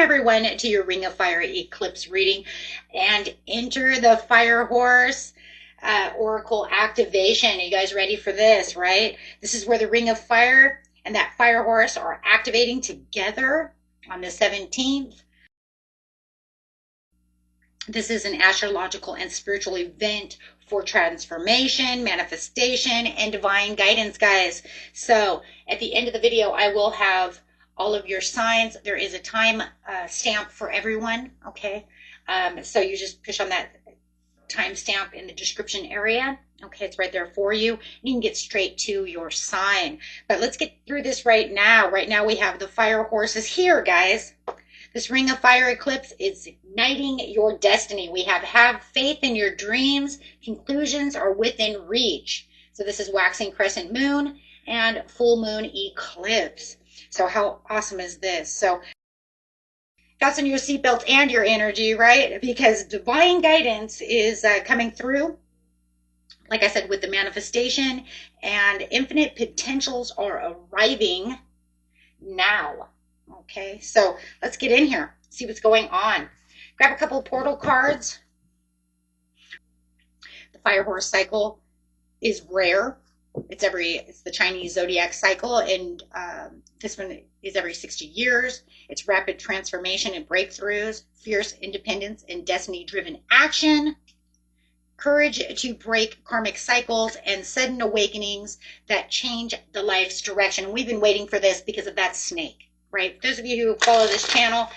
everyone to your Ring of Fire eclipse reading, and enter the Fire Horse Oracle activation. Are you guys ready for this, right? This is where the Ring of Fire and that Fire Horse are activating together on the 17th. This is an astrological and spiritual event for transformation, manifestation, and divine guidance, guys. So at the end of the video, I will have all of your signs. There is a time stamp for everyone, okay? So you just push on that time stamp in the description area. Okay, it's right there for you. You can get straight to your sign. But let's get through this right now. Right now we have the Fire Horses here, guys. This Ring of Fire eclipse is igniting your destiny. We have faith in your dreams. Conclusions are within reach. So this is waxing crescent moon and full moon eclipse. So how awesome is this? So fasten your seatbelt and your energy, right? Because divine guidance is coming through. Like I said, with the manifestation, and infinite potentials are arriving now. Okay, so let's get in here, see what's going on. Grab a couple of portal cards. The Fire Horse cycle is rare. It's the Chinese zodiac cycle, and this one is every 60 years. It's rapid transformation and breakthroughs, fierce independence and destiny-driven action, courage to break karmic cycles, and sudden awakenings that change the life's direction. And we've been waiting for this because of that snake, right? Those of you who follow this channel,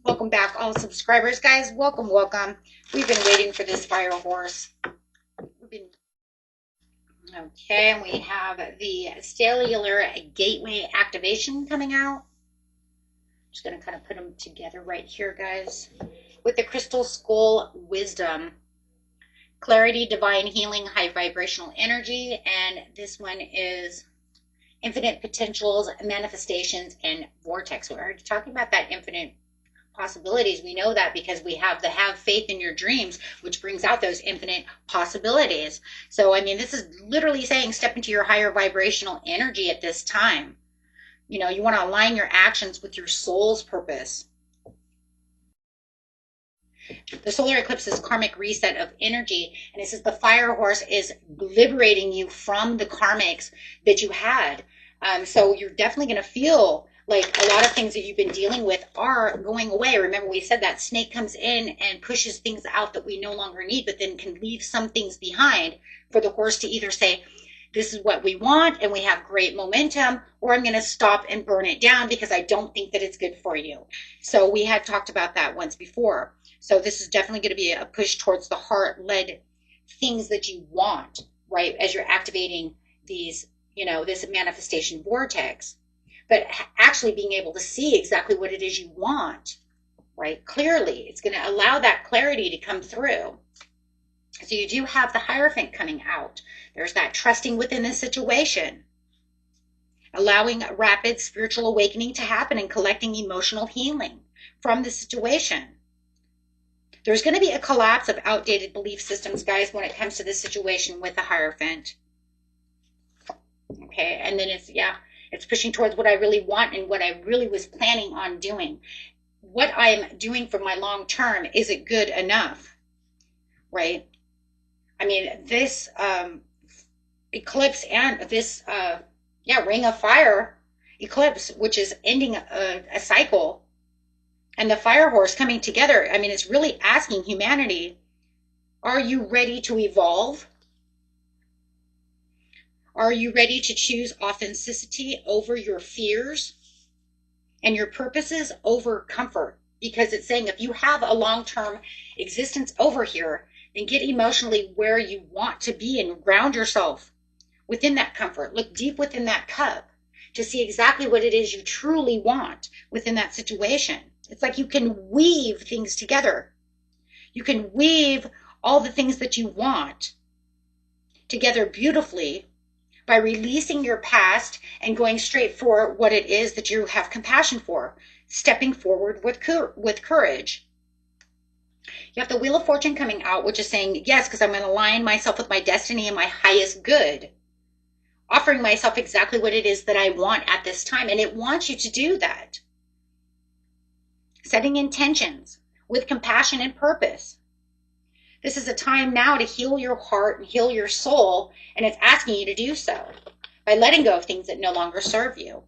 welcome back, all subscribers, guys. Welcome, welcome. We've been waiting for this Fire Horse. Okay, and we have the Stellar Gateway activation coming out. Just going to kind of put them together right here, guys. With the Crystal Skull Wisdom, clarity, divine healing, high vibrational energy, and this one is infinite potentials, manifestations, and vortex. We're already talking about that infinite possibilities. We know that because we have the have faith in your dreams, which brings out those infinite possibilities. So, I mean, this is literally saying step into your higher vibrational energy at this time. You know, you want to align your actions with your soul's purpose. The solar eclipse is karmic reset of energy, and it says the Fire Horse is liberating you from the karmics that you had. So you're definitely going to feel like a lot of things that you've been dealing with are going away. Remember, we said that snake comes in and pushes things out that we no longer need, but then can leave some things behind for the horse to either say, this is what we want and we have great momentum, or I'm going to stop and burn it down because I don't think that it's good for you. So we had talked about that once before. So this is definitely going to be a push towards the heart-led things that you want, right? As you're activating these, you know, this manifestation vortex. But actually being able to see exactly what it is you want, right? Clearly, it's going to allow that clarity to come through. So you do have the Hierophant coming out. There's that trusting within the situation, allowing rapid spiritual awakening to happen and collecting emotional healing from the situation. There's going to be a collapse of outdated belief systems, guys, when it comes to this situation with the Hierophant. Okay, and then it's pushing towards what I really want and what I really was planning on doing. What I'm doing for my long term, is it good enough? Right? I mean, this eclipse and this Ring of Fire eclipse, which is ending a cycle, and the Fire Horse coming together, I mean, it's really asking humanity, are you ready to evolve? Are you ready to choose authenticity over your fears and your purposes over comfort? Because it's saying if you have a long-term existence over here, then get emotionally where you want to be and ground yourself within that comfort. Look deep within that cup to see exactly what it is you truly want within that situation. It's like you can weave things together. You can weave all the things that you want together beautifully by releasing your past and going straight for what it is that you have compassion for, stepping forward with courage. You have the Wheel of Fortune coming out, which is saying, yes, because I'm going to align myself with my destiny and my highest good, offering myself exactly what it is that I want at this time. And it wants you to do that. setting intentions with compassion and purpose. This is a time now to heal your heart and heal your soul, and it's asking you to do so by letting go of things that no longer serve you.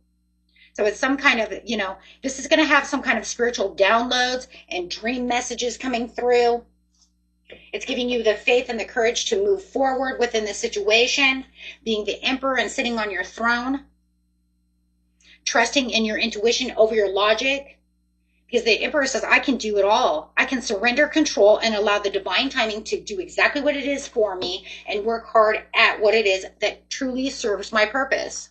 So it's some kind of, this is going to have some kind of spiritual downloads and dream messages coming through. It's giving you the faith and the courage to move forward within the situation, being the emperor and sitting on your throne, trusting in your intuition over your logic. Because the emperor says, I can do it all. I can surrender control and allow the divine timing to do exactly what it is for me and work hard at what it is that truly serves my purpose.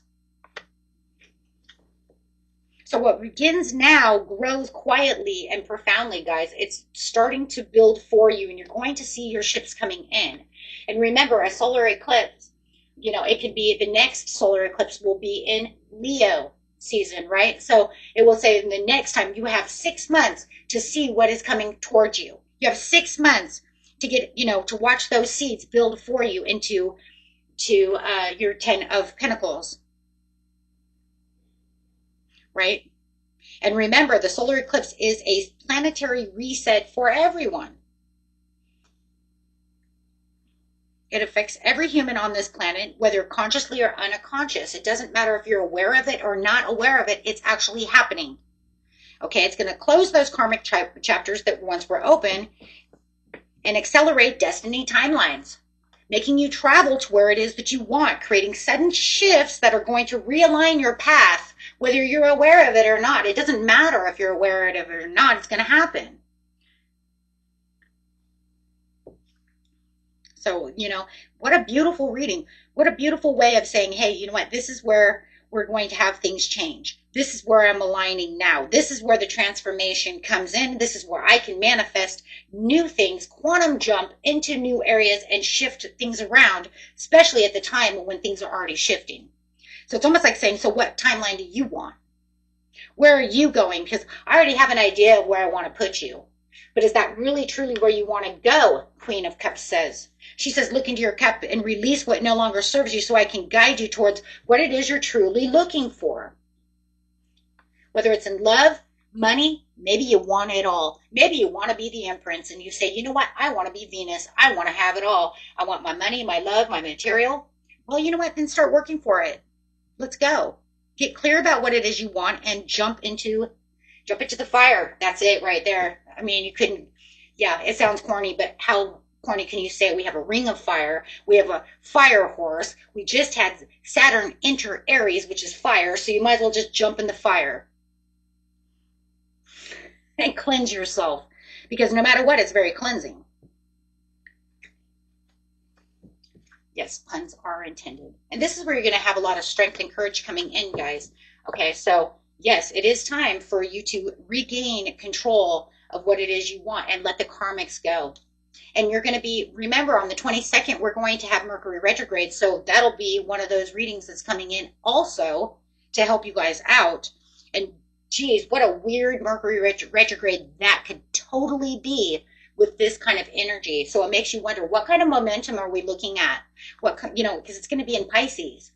So what begins now grows quietly and profoundly, guys. It's starting to build for you, and you're going to see your ships coming in. And remember, a solar eclipse, it could be the next solar eclipse will be in Leo season, right? So it will say the next time you have 6 months to see what is coming towards you. You have 6 months to get, to watch those seeds build for you into your 10 of Pentacles, right? And remember, the solar eclipse is a planetary reset for everyone. It affects every human on this planet, whether consciously or unconscious. It doesn't matter if you're aware of it or not aware of it. It's actually happening. Okay, it's going to close those karmic chapters that once were open and accelerate destiny timelines, making you travel to where it is that you want, creating sudden shifts that are going to realign your path, whether you're aware of it or not. It doesn't matter if you're aware of it or not. It's going to happen. So, what a beautiful reading. What a beautiful way of saying, hey, you know what? This is where we're going to have things change. This is where I'm aligning now. This is where the transformation comes in. This is where I can manifest new things, quantum jump into new areas and shift things around, especially at the time when things are already shifting. So it's almost like saying, so what timeline do you want? Where are you going? Because I already have an idea of where I want to put you. But is that really truly where you want to go? Queen of Cups says. She says, look into your cup and release what no longer serves you so I can guide you towards what it is you're truly looking for. Whether it's in love, money, maybe you want it all. Maybe you want to be the Empress and you say, you know what? I want to be Venus. I want to have it all. I want my money, my love, my material. Well, you know what? Then start working for it. Let's go. Get clear about what it is you want and jump into the fire. That's it right there. I mean, you couldn't, it sounds corny, but how corny can you say? We have a ring of fire. We have a fire horse. We just had Saturn enter Aries, which is fire. So you might as well just jump in the fire and cleanse yourself, because no matter what, it's very cleansing. Yes, puns are intended. And this is where you're going to have a lot of strength and courage coming in, guys. Okay, so yes, it is time for you to regain control of what it is you want and let the karmics go. And you're going to be, remember, on the 22nd, we're going to have Mercury retrograde. So that'll be one of those readings that's coming in also to help you guys out. And geez, what a weird Mercury retrograde that could totally be with this kind of energy. So it makes you wonder, what kind of momentum are we looking at? Because it's going to be in Pisces.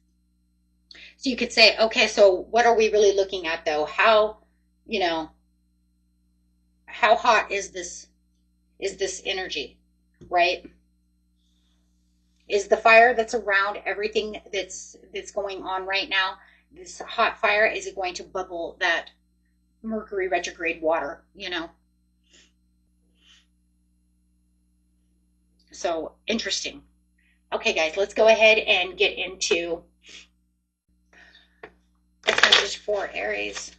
So you could say, okay, so what are we really looking at though? How hot is this energy, right? Is the fire that's around everything that's going on right now, this hot fire, is it going to bubble that Mercury retrograde water, So interesting. Okay, guys, let's go ahead and get into message for Aries.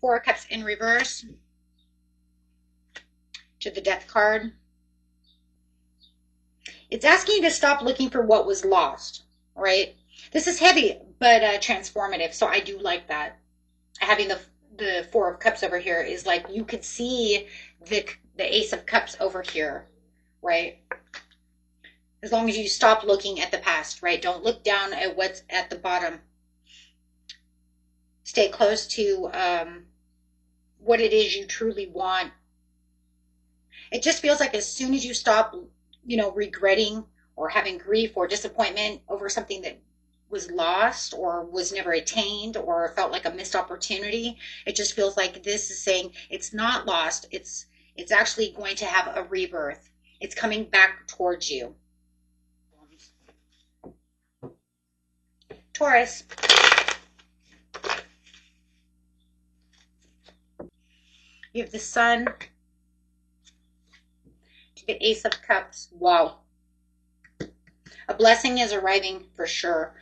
Four of Cups in reverse to the Death card. It's asking you to stop looking for what was lost, right? This is heavy, but transformative, so I do like that. Having the Four of Cups over here is like you could see the Ace of Cups over here, right? As long as you stop looking at the past, right? Don't look down at what's at the bottom. Stay close to what it is you truly want. It just feels like as soon as you stop, regretting or having grief or disappointment over something that was lost or was never attained or felt like a missed opportunity. It just feels like this is saying it's not lost. It's actually going to have a rebirth. It's coming back towards you. Taurus. You have the Sun to the Ace of Cups. Wow. A blessing is arriving for sure.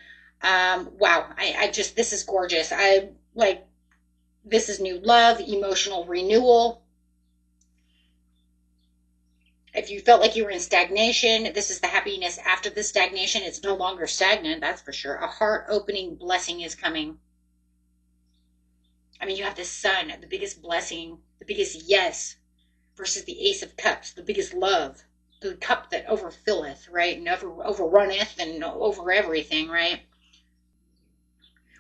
Wow. I just, this is gorgeous. I like, this is new love, emotional renewal. If you felt like you were in stagnation, this is the happiness after the stagnation. It's no longer stagnant, that's for sure. A heart-opening blessing is coming. I mean, you have the Sun, the biggest blessing, the biggest yes, versus the Ace of Cups, the biggest love, the cup that overfilleth, right? And overrunneth and over everything, right?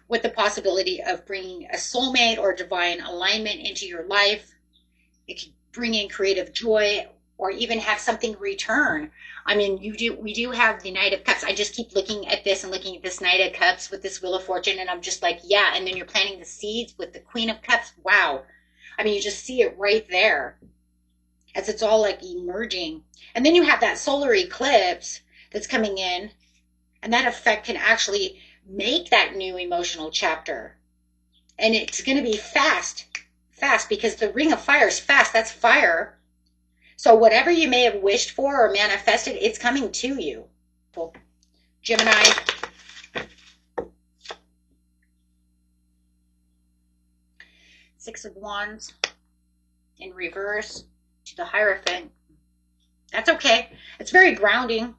With the possibility of bringing a soulmate or divine alignment into your life. It could bring in creative joy, or even have something return. I mean, we do have the Knight of Cups. I just keep looking at this and looking at this Knight of Cups with this Wheel of Fortune, and I'm just like, yeah. And then you're planting the seeds with the Queen of Cups. Wow. I mean, you just see it right there as it's all like emerging. And then you have that solar eclipse that's coming in, and that effect can actually make that new emotional chapter. And it's going to be fast, because the Ring of Fire is fast. That's fire. So whatever you may have wished for or manifested, it's coming to you. Gemini. Six of Wands in reverse to the Hierophant. That's okay. It's very grounding.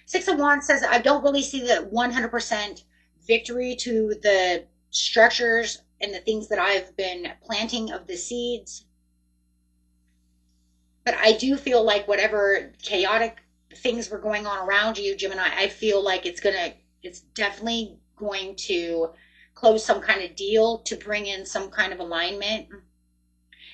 Six of Wands says, I don't really see the 100% victory to the structures and the things that I've been planting of the seeds. But I do feel like whatever chaotic things were going on around you, Gemini, I feel like it's definitely going to close some kind of deal to bring in some kind of alignment.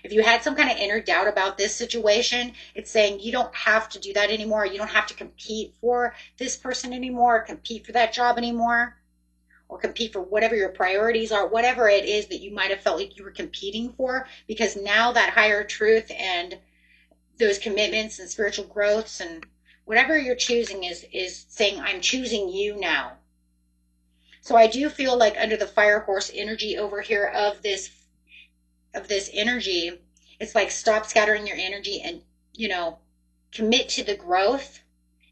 If you had some kind of inner doubt about this situation, it's saying you don't have to do that anymore. You don't have to compete for this person anymore, compete for that job anymore, or compete for whatever your priorities are, whatever it is that you might have felt like you were competing for, because now that higher truth and those commitments and spiritual growths and whatever you're choosing is saying, I'm choosing you now. So I do feel like under the fire horse energy over here of this energy, it's like stop scattering your energy and, commit to the growth.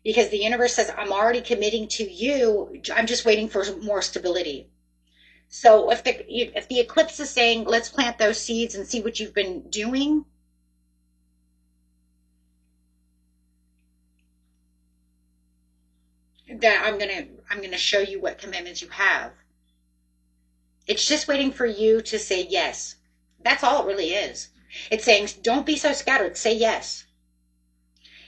Because the universe says, I'm already committing to you. I'm just waiting for more stability. So if the eclipse is saying, let's plant those seeds and see what you've been doing, that I'm gonna show you what commitments you have. It's just waiting for you to say yes. That's all it really is. It's saying, don't be so scattered. Say yes.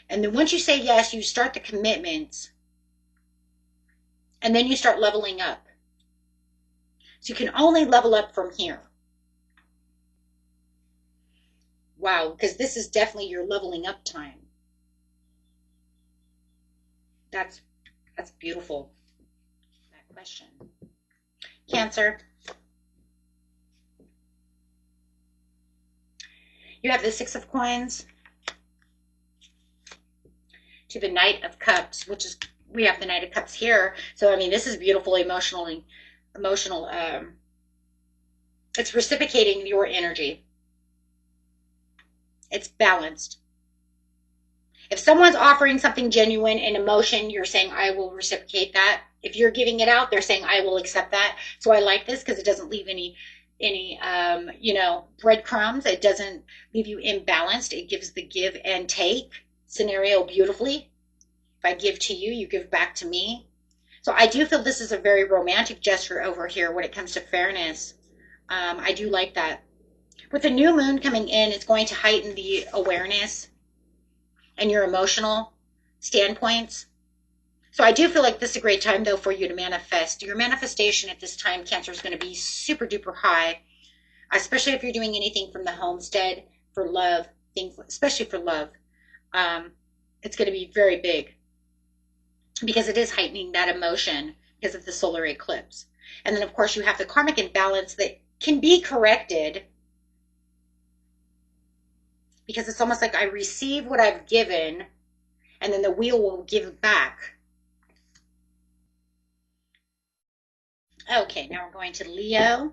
And then once you say yes, you start the commitments. And then you start leveling up. So you can only level up from here. Wow, because this is definitely your leveling up time. That's beautiful. That question. Cancer. You have the Six of Coins to the Knight of Cups, which is, we have the Knight of Cups here. So, I mean, this is beautiful, emotional. It's reciprocating your energy. It's balanced. If someone's offering something genuine in emotion, you're saying, I will reciprocate that. If you're giving it out, they're saying, I will accept that. So I like this because it doesn't leave any breadcrumbs. It doesn't leave you imbalanced. It gives the give and take scenario beautifully. If I give to you, you give back to me. So I do feel this is a very romantic gesture over here when it comes to fairness. I do like that. With the new moon coming in, it's going to heighten the awareness and your emotional standpoints. So I do feel like this is a great time, though, for you to manifest. Your manifestation at this time, Cancer, is going to be super duper high, especially if you're doing anything from the homestead for love, things, especially for love. It's going to be very big. because it is heightening that emotion because of the solar eclipse. And then, of course, you have the karmic imbalance that can be corrected, because it's almost like I receive what I've given, and then the wheel will give back. Okay, now we're going to Leo.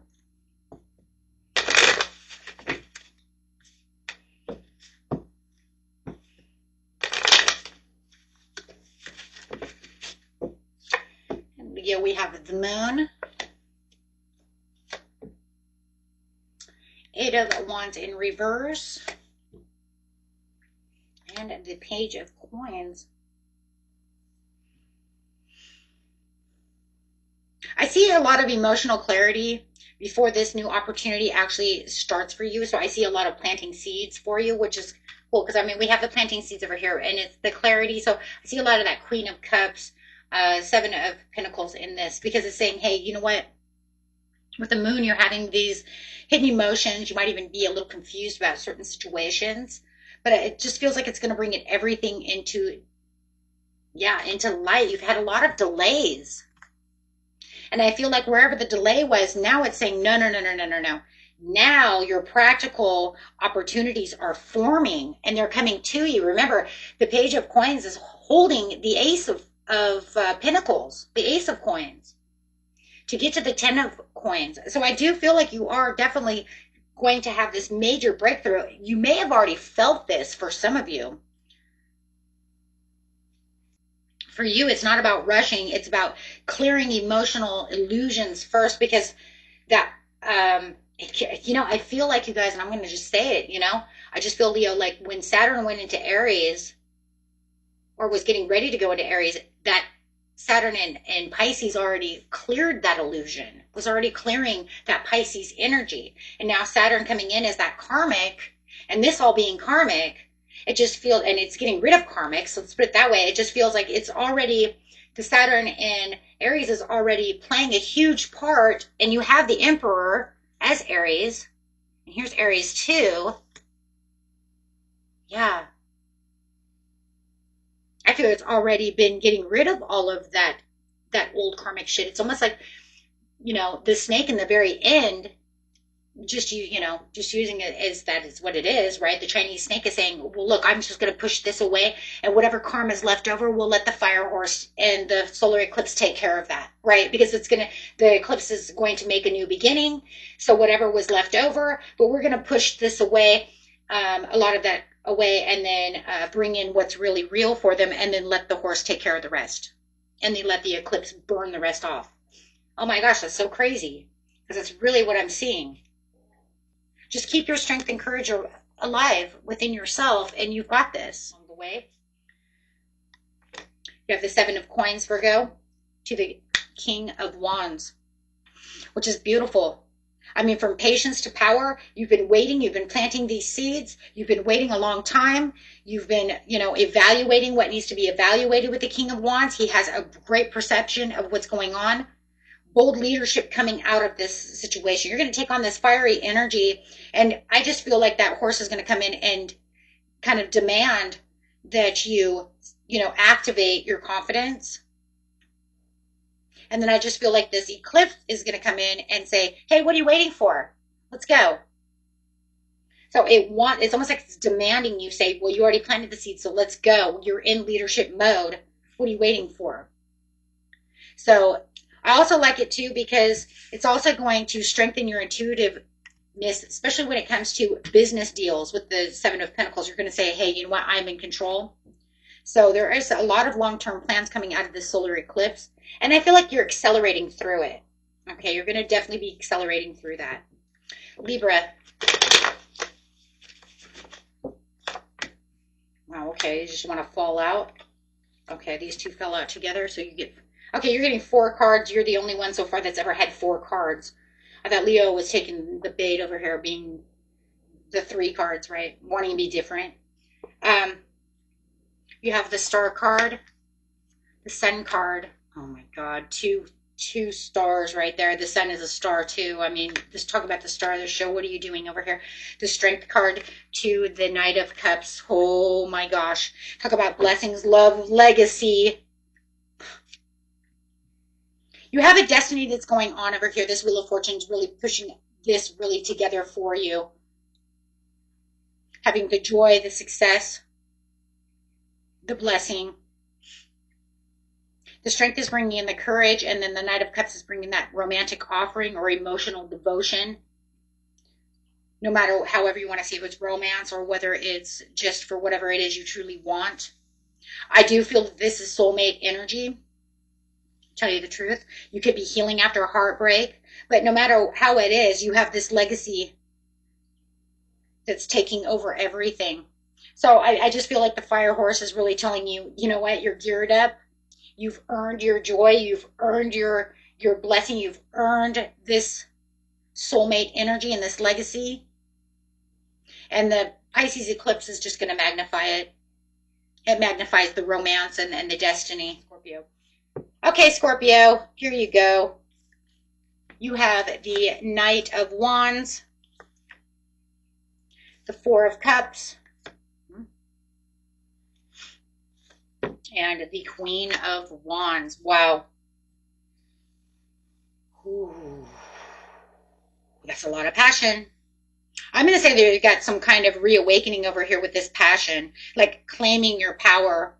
And Leo, we have the moon. Eight of Wands in reverse. And the Page of Coins. I see a lot of emotional clarity before this new opportunity actually starts for you. So I see a lot of planting seeds for you, which is cool, because I mean, we have the planting seeds over here, and it's the clarity. So I see a lot of that Queen of Cups, Seven of Pentacles in this, because it's saying, hey, you know what? With the moon, you're having these hidden emotions. You might even be a little confused about certain situations, but it just feels like it's going to bring it everything into light. You've had a lot of delays. And I feel like wherever the delay was, now it's saying, no, no, no, no, no, no, no. Now your practical opportunities are forming, and they're coming to you. Remember, the Page of Coins is holding the Ace of Pentacles, the Ace of Coins, to get to the Ten of Coins. So I do feel like you are definitely going to have this major breakthrough. You may have already felt this for some of you. For you, it's not about rushing. It's about clearing emotional illusions first, because that, I feel like, you guys, and I'm going to just say it, I just feel, Leo, like when Saturn went into Aries, or was getting ready to go into Aries, that Saturn and Pisces already cleared that illusion, was already clearing that Pisces energy. And now Saturn coming in as that karmic, and this all being karmic, it just feels, and it's getting rid of karmic, so let's put it that way. It just feels like it's already, the Saturn in Aries is already playing a huge part, and you have the Emperor as Aries, and here's Aries too. Yeah. I feel it's already been getting rid of all of that old karmic shit. It's almost like, the snake in the very end, just using it as that is what it is, right? The Chinese snake is saying, well, look, I'm just going to push this away, and whatever karma is left over, we'll let the fire horse and the solar eclipse take care of that, right? Because the eclipse is going to make a new beginning. So whatever was left over, but we're going to push this away, a lot of that away, and then bring in what's really real for them, and then let the horse take care of the rest. And they let the eclipse burn the rest off. Oh my gosh, that's so crazy, because that's really what I'm seeing. Just keep your strength and courage alive within yourself, and you've got this on the way. You have the Seven of Coins, Virgo, to the King of Wands, which is beautiful. I mean, from patience to power, you've been waiting, you've been planting these seeds, you've been waiting a long time, you've been, evaluating what needs to be evaluated with the King of Wands. He has a great perception of what's going on. Bold leadership coming out of this situation. You're going to take on this fiery energy, and I just feel like that horse is going to come in and kind of demand that you activate your confidence. And then I just feel like this eclipse is going to come in and say, hey, what are you waiting for? Let's go. So it's almost like it's demanding you say, well, you already planted the seed, so let's go. You're in leadership mode. What are you waiting for? So I also like it too, because it's also going to strengthen your intuitiveness, especially when it comes to business deals with the Seven of Pentacles. You're going to say, hey, you know what? I'm in control. So there is a lot of long-term plans coming out of this solar eclipse. And I feel like you're accelerating through it. Okay, you're going to definitely be accelerating through that. Libra. Wow, okay, you just want to fall out. Okay, these two fell out together, so you get... Okay, you're getting 4 cards. You're the only one so far that's ever had 4 cards. I thought Leo was taking the bait over here, being the 3 cards, right? Wanting to be different. You have the Star card, the Sun card. Oh my God, two stars right there. The Sun is a star too. I mean, just talk about the star of the show. What are you doing over here? The Strength card to the Knight of Cups. Oh my gosh. Talk about blessings, love, legacy. You have a destiny that's going on over here. This Wheel of Fortune is really pushing this really together for you. Having the joy, the success, the blessing. The Strength is bringing in the courage, and then the Knight of Cups is bringing that romantic offering or emotional devotion. No matter however you want to see it, it's romance or whether it's just for whatever it is you truly want. I do feel that this is soulmate energy. Tell you the truth. You could be healing after a heartbreak, but no matter how it is, you have this legacy that's taking over everything. So I just feel like the Fire Horse is really telling you, you know what, you're geared up. You've earned your joy. You've earned your blessing. You've earned this soulmate energy and this legacy. And the Pisces eclipse is just going to magnify it. It magnifies the romance and the destiny. Scorpio. Okay, Scorpio, here you go. You have the Knight of Wands, the Four of Cups, and the Queen of Wands. Wow. Ooh. That's a lot of passion. I'm going to say that you got some kind of reawakening over here with this passion, like claiming your power.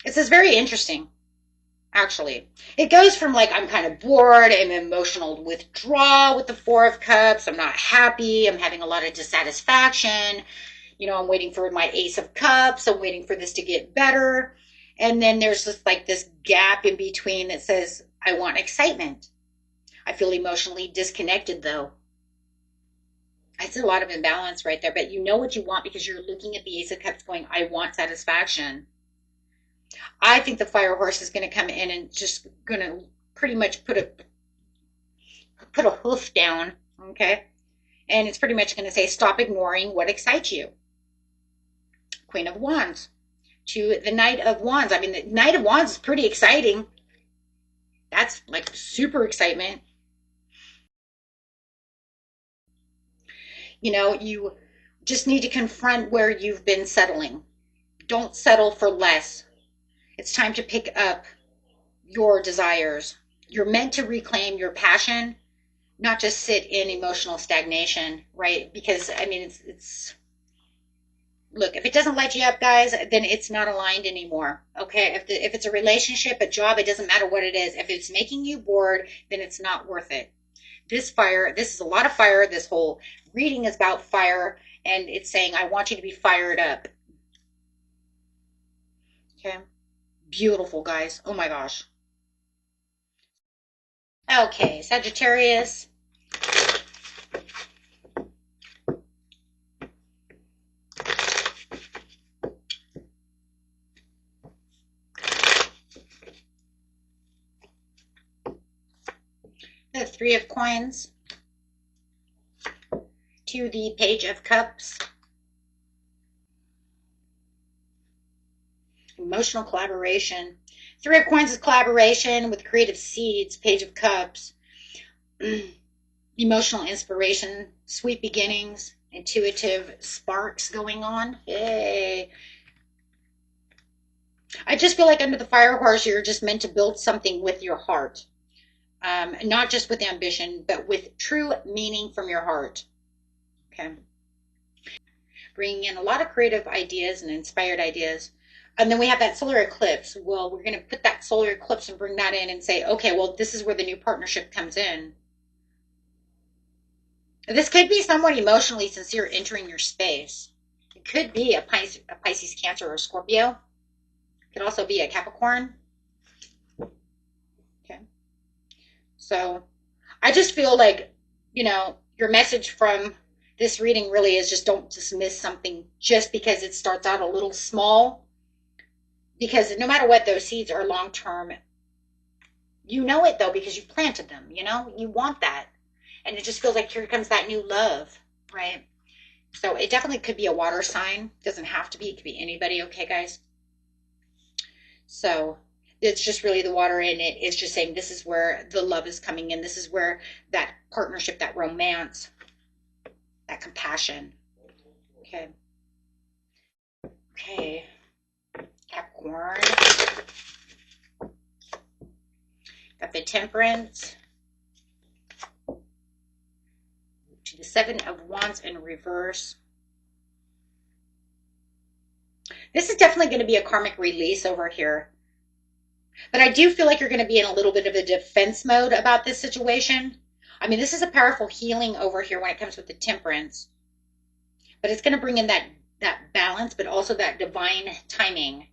This is very interesting, actually. It goes from like, I'm kind of bored, I'm emotional withdrawal with the Four of Cups, I'm not happy, I'm having a lot of dissatisfaction, you know, I'm waiting for my Ace of Cups, I'm waiting for this to get better. And then there's just like this gap in between that says, I want excitement. I feel emotionally disconnected though. I see a lot of imbalance right there, but you know what you want because you're looking at the Ace of Cups going, I want satisfaction. I think the Fire Horse is going to come in and just going to pretty much put a hoof down, okay? And it's pretty much going to say, stop ignoring what excites you. Queen of Wands to the Knight of Wands. I mean, the Knight of Wands is pretty exciting. That's like super excitement. You know, you just need to confront where you've been settling. Don't settle for less. It's time to pick up your desires. You're meant to reclaim your passion, not just sit in emotional stagnation, right? Because, I mean, it's look, if it doesn't light you up, guys, then it's not aligned anymore, okay? If it's a relationship, a job, it doesn't matter what it is. If it's making you bored, then it's not worth it. This is a lot of fire. This whole reading is about fire, and it's saying, I want you to be fired up. Okay? Beautiful, guys. Oh my gosh. Okay, Sagittarius. The Three of Coins to the Page of Cups. Emotional collaboration. Three of Coins is collaboration with creative seeds. Page of Cups. Emotional inspiration. Sweet beginnings. Intuitive sparks going on. Yay. I just feel like under the Fire Horse, you're just meant to build something with your heart. Not just with ambition, but with true meaning from your heart. Okay. Bringing in a lot of creative ideas and inspired ideas. And then we have that solar eclipse. Well, we're going to put that solar eclipse and bring that in and say, okay, well, this is where the new partnership comes in. This could be someone emotionally sincere entering your space. It could be a Pisces, Cancer, or Scorpio. It could also be a Capricorn. Okay. So I just feel like, you know, your message from this reading really is just don't dismiss something just because it starts out a little small. Because no matter what, those seeds are long-term. You know it, though, because you planted them, you know? You want that. And it just feels like here comes that new love, right? So it definitely could be a water sign. It doesn't have to be. It could be anybody, okay, guys? So it's just really the water in it. It's just saying this is where the love is coming in. This is where that partnership, that romance, that compassion. Okay. Okay. Capricorn. Got the Temperance. To the Seven of Wands in reverse. This is definitely going to be a karmic release over here. But I do feel like you're going to be in a little bit of a defense mode about this situation. I mean, this is a powerful healing over here when it comes with the Temperance. But it's going to bring in that balance, but also that divine timing.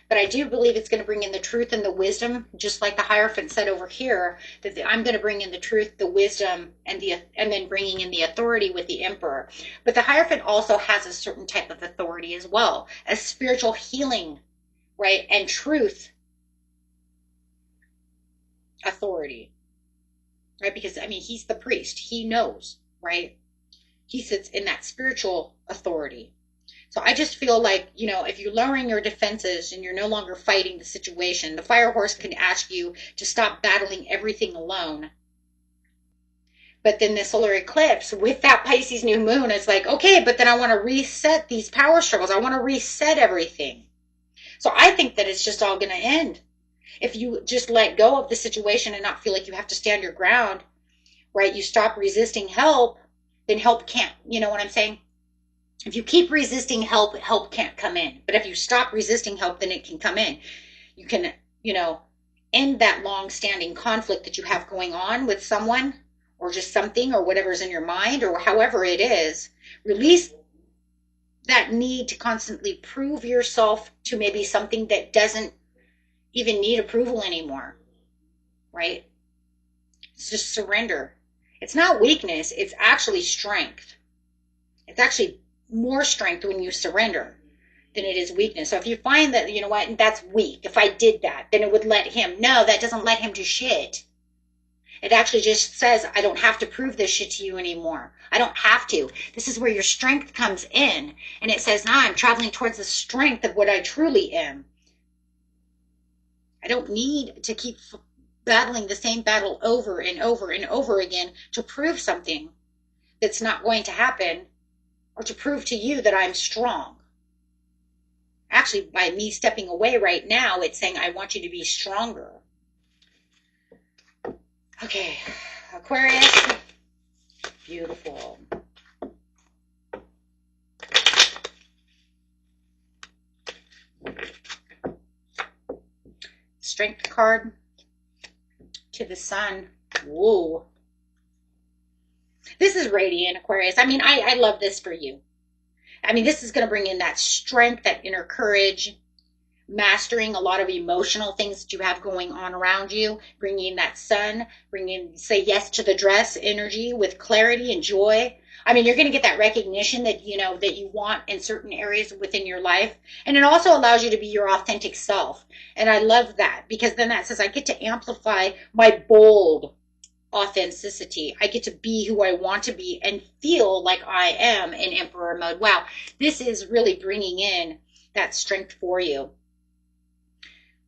But I do believe it's going to bring in the truth and the wisdom, just like the Hierophant said over here, that I'm going to bring in the truth, the wisdom, and then bringing in the authority with the Emperor. But the Hierophant also has a certain type of authority as well, a spiritual healing, right, and truth authority, right? Because, I mean, he's the priest. He knows, right? He sits in that spiritual authority. So I just feel like, you know, if you're lowering your defenses and you're no longer fighting the situation, the Fire Horse can ask you to stop battling everything alone. But then the solar eclipse with that Pisces new moon is like, okay, but then I want to reset these power struggles. I want to reset everything. So I think that it's just all going to end. If you just let go of the situation and not feel like you have to stand your ground, right? You stop resisting help, then help can't, you know what I'm saying? If you keep resisting help, help can't come in. But if you stop resisting help, then it can come in. You can, you know, end that long-standing conflict that you have going on with someone or just something or whatever's in your mind or however it is. Release that need to constantly prove yourself to maybe something that doesn't even need approval anymore, right? It's just surrender. It's not weakness. It's actually strength. It's actually more strength when you surrender than it is weakness. So if you find that, you know what, that's weak, if I did that, then it would let him. No, that doesn't let him do shit. It actually just says, I don't have to prove this shit to you anymore. I don't have to. This is where your strength comes in. And it says, nah, I'm traveling towards the strength of what I truly am. I don't need to keep battling the same battle over and over and over again to prove something that's not going to happen, or to prove to you that I'm strong. Actually, by me stepping away right now, it's saying I want you to be stronger. Okay, Aquarius. Beautiful. Strength card to the Sun. Whoa. This is radiant, Aquarius. I mean, I love this for you. I mean, this is going to bring in that strength, that inner courage, mastering a lot of emotional things that you have going on around you, bringing in that Sun, bringing, say yes to the dress energy with clarity and joy. I mean, you're going to get that recognition that, you know, that you want in certain areas within your life. And it also allows you to be your authentic self. And I love that, because then that says I get to amplify my bold authenticity. I get to be who I want to be and feel like I am in Emperor mode. Wow, this is really bringing in that strength for you.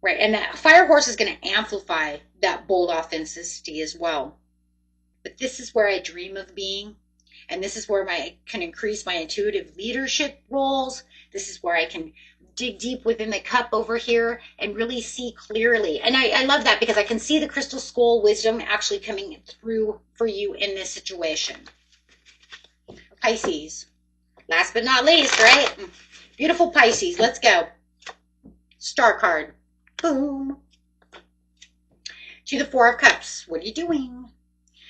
Right, and that Fire Horse is going to amplify that bold authenticity as well. But this is where I dream of being, and this is where I can increase my intuitive leadership roles. This is where I can dig deep within the cup over here and really see clearly. And I love that, because I can see the crystal skull wisdom actually coming through for you in this situation. Pisces. Last but not least, right? Beautiful Pisces. Let's go. Star card. Boom. To the Four of Cups. What are you doing?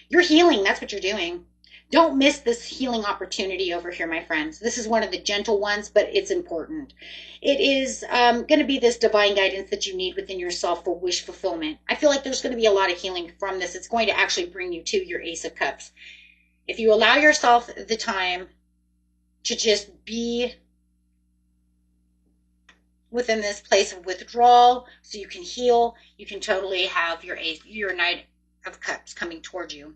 You're healing. That's what you're doing. Don't miss this healing opportunity over here, my friends. This is one of the gentle ones, but it's important. It is going to be this divine guidance that you need within yourself for wish fulfillment. I feel like there's going to be a lot of healing from this. It's going to actually bring you to your Ace of Cups. If you allow yourself the time to just be within this place of withdrawal so you can heal, you can totally have your Knight of Cups coming towards you.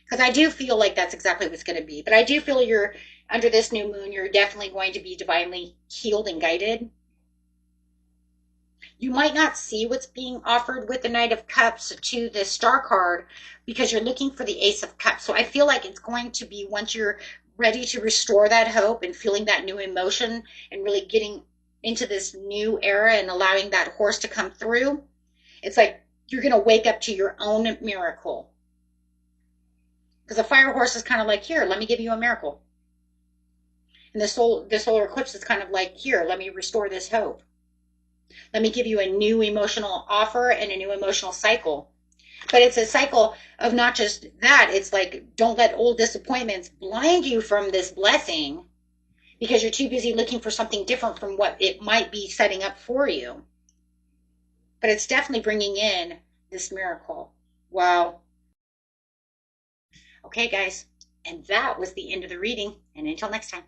Because I do feel like that's exactly what's going to be. But I do feel you're, under this new moon, you're definitely going to be divinely healed and guided. You might not see what's being offered with the Knight of Cups to the Star card because you're looking for the Ace of Cups. So I feel like it's going to be, once you're ready to restore that hope and feeling that new emotion and really getting into this new era and allowing that horse to come through, it's like You're going to wake up to your own miracle. Because a fire horse is kind of like, here, let me give you a miracle. And the solar eclipse is kind of like, here, let me restore this hope. Let me give you a new emotional offer and a new emotional cycle. But it's a cycle of not just that. It's like, don't let old disappointments blind you from this blessing because you're too busy looking for something different from what it might be setting up for you. But it's definitely bringing in this miracle. Wow. Okay, guys. And that was the end of the reading. And until next time.